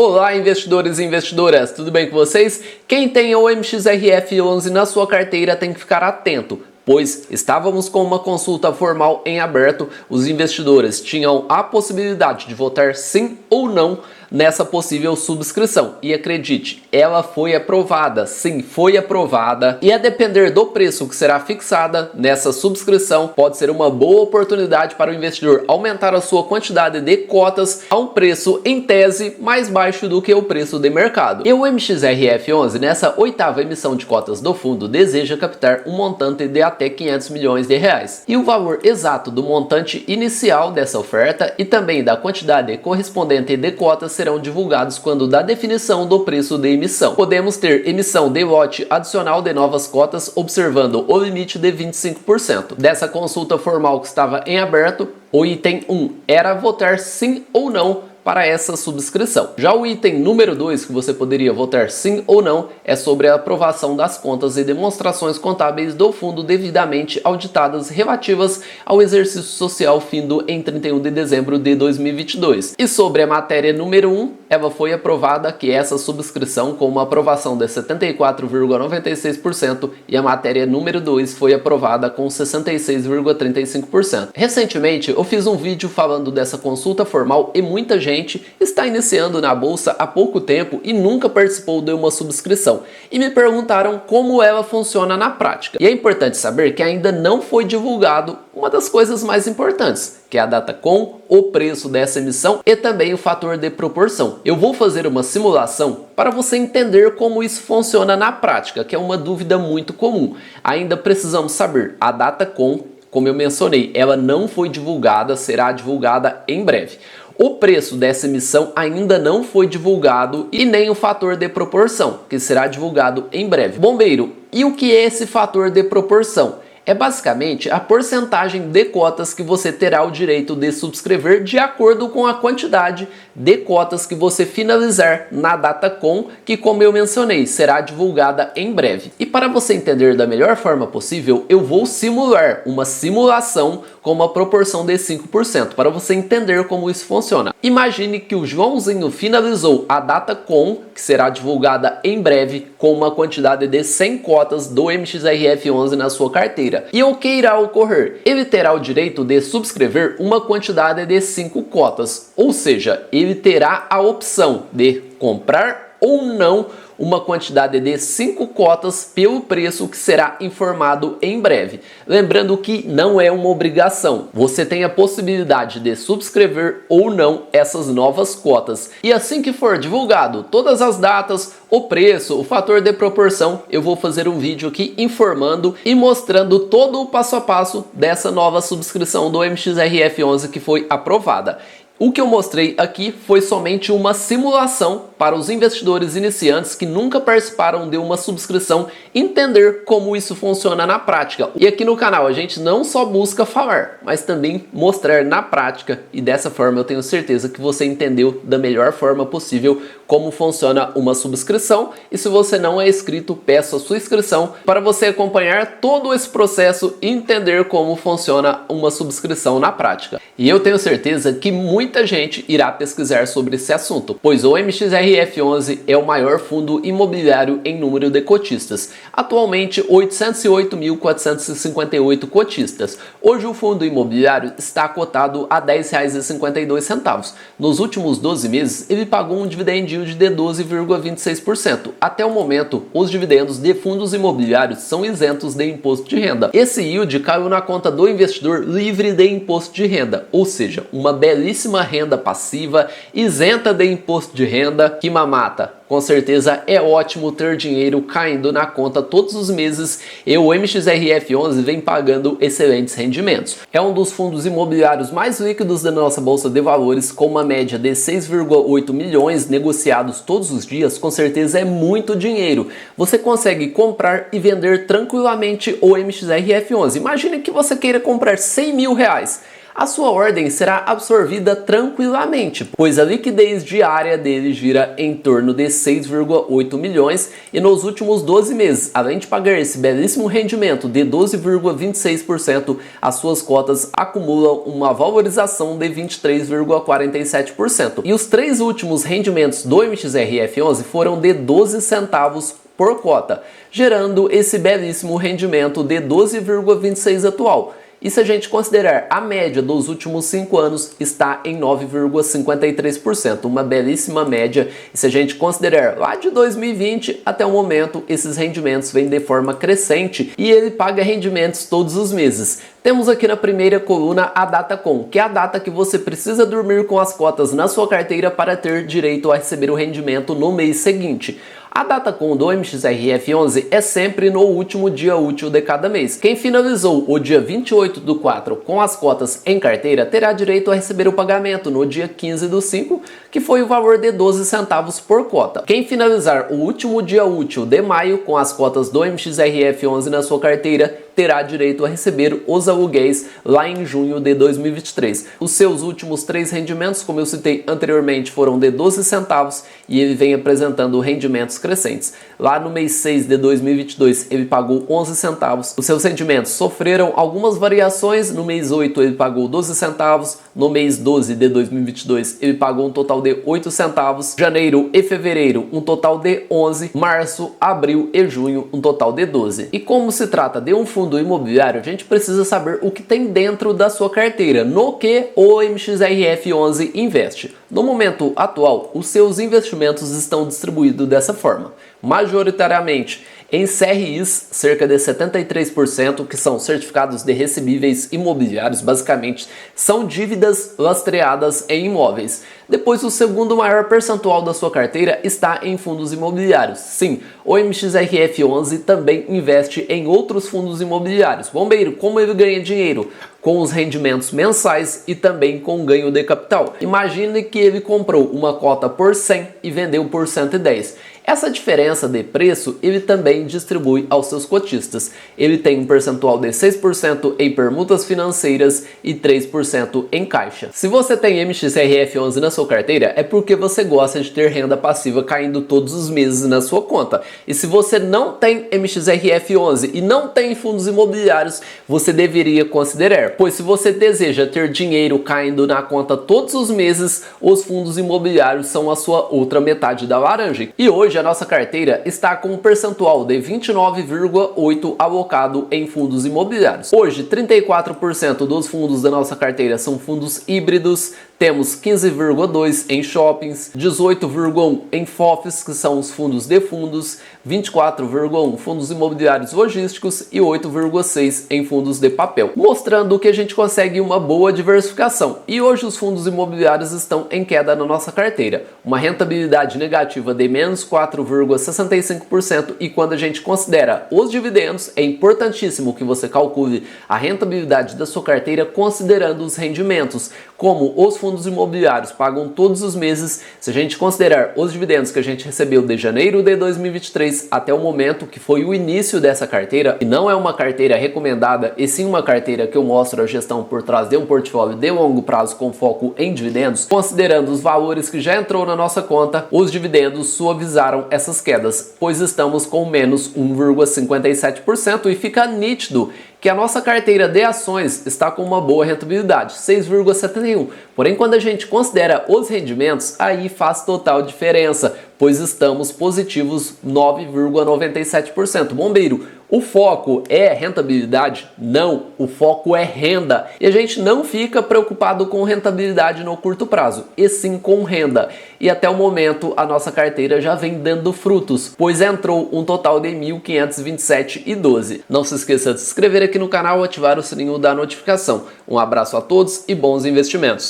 Olá, investidores e investidoras, tudo bem com vocês? Quem tem o MXRF11 na sua carteira tem que ficar atento, pois estávamos com uma consulta formal em aberto, os investidores tinham a possibilidade de votar sim ou não nessa possível subscrição. E acredite, ela foi aprovada, sim, foi aprovada. E a depender do preço que será fixada nessa subscrição, pode ser uma boa oportunidade para o investidor aumentar a sua quantidade de cotas a um preço, em tese, mais baixo do que o preço de mercado. E o MXRF11, nessa oitava emissão de cotas do fundo, deseja captar um montante de até 500 milhões de reais. E o valor exato do montante inicial dessa oferta e também da quantidade correspondente de cotas serão divulgados quando da definição do preço de emissão. Podemos ter emissão de lote adicional de novas cotas, observando o limite de 25%. Dessa consulta formal que estava em aberto, o item 1 era votar sim ou não para essa subscrição. Já o item número 2, que você poderia votar sim ou não, é sobre a aprovação das contas e demonstrações contábeis do fundo devidamente auditadas relativas ao exercício social findo em 31 de dezembro de 2022. E sobre a matéria número 1, ela foi aprovada, que essa subscrição com uma aprovação de 74,96% e a matéria número 2 foi aprovada com 66,35%. Recentemente eu fiz um vídeo falando dessa consulta formal e muita gente está iniciando na bolsa há pouco tempo e nunca participou de uma subscrição e me perguntaram como ela funciona na prática. E é importante saber que ainda não foi divulgado uma das coisas mais importantes, que é a data com, o preço dessa emissão e também o fator de proporção. Eu vou fazer uma simulação para você entender como isso funciona na prática, que é uma dúvida muito comum. Ainda precisamos saber a data com, como eu mencionei, ela não foi divulgada, será divulgada em breve. O preço dessa emissão ainda não foi divulgado e nem o fator de proporção, que será divulgado em breve. Bombeiro, e o que é esse fator de proporção? É basicamente a porcentagem de cotas que você terá o direito de subscrever de acordo com a quantidade de cotas que você finalizar na data com, que, como eu mencionei, será divulgada em breve. E para você entender da melhor forma possível, eu vou simular uma simulação com uma proporção de 5%, para você entender como isso funciona. Imagine que o Joãozinho finalizou a data com, que será divulgada em breve, com uma quantidade de 100 cotas do MXRF11 na sua carteira. E o que irá ocorrer? Ele terá o direito de subscrever uma quantidade de 5 cotas, ou seja, ele terá a opção de comprar ou não uma quantidade de 5 cotas pelo preço que será informado em breve. Lembrando que não é uma obrigação, você tem a possibilidade de subscrever ou não essas novas cotas. E assim que for divulgado todas as datas, o preço, o fator de proporção, eu vou fazer um vídeo aqui informando e mostrando todo o passo a passo dessa nova subscrição do MXRF11 que foi aprovada. O que eu mostrei aqui foi somente uma simulação para os investidores iniciantes que nunca participaram de uma subscrição entender como isso funciona na prática. E aqui no canal a gente não só busca falar, mas também mostrar na prática, e dessa forma eu tenho certeza que você entendeu da melhor forma possível como funciona uma subscrição. E se você não é inscrito, peço a sua inscrição para você acompanhar todo esse processo e entender como funciona uma subscrição na prática. E eu tenho certeza que muita gente irá pesquisar sobre esse assunto, pois o MXRF11 é o maior fundo imobiliário em número de cotistas. Atualmente, 808.458 cotistas. Hoje o fundo imobiliário está cotado a R$ 10,52. Nos últimos 12 meses, ele pagou um dividend yield de 12,26%. Até o momento, os dividendos de fundos imobiliários são isentos de imposto de renda. Esse yield caiu na conta do investidor livre de imposto de renda, ou seja, uma belíssima renda passiva, isenta de imposto de renda, que mamata. Com certeza é ótimo ter dinheiro caindo na conta todos os meses e o MXRF11 vem pagando excelentes rendimentos. É um dos fundos imobiliários mais líquidos da nossa bolsa de valores, com uma média de 6,8 milhões negociados todos os dias. Com certeza é muito dinheiro. Você consegue comprar e vender tranquilamente o MXRF11. Imagine que você queira comprar 100 mil reais. a sua ordem será absorvida tranquilamente, pois a liquidez diária dele gira em torno de 6,8 milhões e nos últimos 12 meses, além de pagar esse belíssimo rendimento de 12,26%, as suas cotas acumulam uma valorização de 23,47%. E os três últimos rendimentos do MXRF11 foram de 12 centavos por cota, gerando esse belíssimo rendimento de 12,26 atual. E se a gente considerar a média dos últimos 5 anos, está em 9,53%, uma belíssima média. E se a gente considerar lá de 2020 até o momento, esses rendimentos vêm de forma crescente e ele paga rendimentos todos os meses. Temos aqui na primeira coluna a Datacom, que é a data que você precisa dormir com as cotas na sua carteira para ter direito a receber o rendimento no mês seguinte. A Datacom do MXRF11 é sempre no último dia útil de cada mês. Quem finalizou o dia 28/4 com as cotas em carteira terá direito a receber o pagamento no dia 15/5, que foi o valor de 12 centavos por cota. Quem finalizar o último dia útil de maio com as cotas do MXRF11 na sua carteira terá direito a receber os aluguéis lá em junho de 2023. Os seus últimos 3 rendimentos, como eu citei anteriormente, foram de 12 centavos e ele vem apresentando rendimentos crescentes. Lá no mês 6 de 2022 ele pagou 11 centavos. Os seus rendimentos sofreram algumas variações. No mês 8 ele pagou 12 centavos. No mês 12 de 2022 ele pagou um total de 8 centavos. Janeiro e fevereiro um total de 11. Março, abril e junho um total de 12. E como se trata de um fundo imobiliário, a gente precisa saber o que tem dentro da sua carteira, no que o MXRF11 investe. No momento atual, os seus investimentos estão distribuídos dessa forma: majoritariamente em CRIs, cerca de 73%, que são certificados de recebíveis imobiliários, basicamente são dívidas lastreadas em imóveis. Depois, o segundo maior percentual da sua carteira está em fundos imobiliários. Sim, o MXRF11 também investe em outros fundos imobiliários. Bombeiro, como ele ganha dinheiro? Com os rendimentos mensais e também com ganho de capital. Imagine que ele comprou uma cota por 100 e vendeu por 110. Essa diferença de preço ele também distribui aos seus cotistas. Ele tem um percentual de 6% em permutas financeiras e 3% em caixa. Se você tem MXRF11 na sua carteira, é porque você gosta de ter renda passiva caindo todos os meses na sua conta. E se você não tem MXRF11 e não tem fundos imobiliários, você deveria considerar, pois se você deseja ter dinheiro caindo na conta todos os meses, os fundos imobiliários são a sua outra metade da laranja. E hoje a nossa carteira está com um percentual de 29,8% alocado em fundos imobiliários. Hoje, 34% dos fundos da nossa carteira são fundos híbridos, temos 15,2% em shoppings, 18,1% em FOFs, que são os fundos de fundos, 24,1% fundos imobiliários logísticos e 8,6% em fundos de papel, mostrando que a gente consegue uma boa diversificação. E hoje os fundos imobiliários estão em queda na nossa carteira, uma rentabilidade negativa de menos 4,65%, e quando a gente considera os dividendos, é importantíssimo que você calcule a rentabilidade da sua carteira considerando os rendimentos. Como os fundos imobiliários pagam todos os meses, se a gente considerar os dividendos que a gente recebeu de janeiro de 2023 até o momento, que foi o início dessa carteira, e não é uma carteira recomendada, e sim uma carteira que eu mostro a gestão por trás de um portfólio de longo prazo com foco em dividendos, considerando os valores que já entrou na nossa conta, os dividendos suavizaram essas quedas, pois estamos com menos 1,57% e fica nítido que a nossa carteira de ações está com uma boa rentabilidade, 6,71%. Porém, quando a gente considera os rendimentos, aí faz total diferença, pois estamos positivos 9,97%. Bombeiro, o foco é rentabilidade? Não, o foco é renda. E a gente não fica preocupado com rentabilidade no curto prazo, e sim com renda. E até o momento a nossa carteira já vem dando frutos, pois entrou um total de 1.527,12. Não se esqueça de se inscrever aqui no canal e ativar o sininho da notificação. Um abraço a todos e bons investimentos!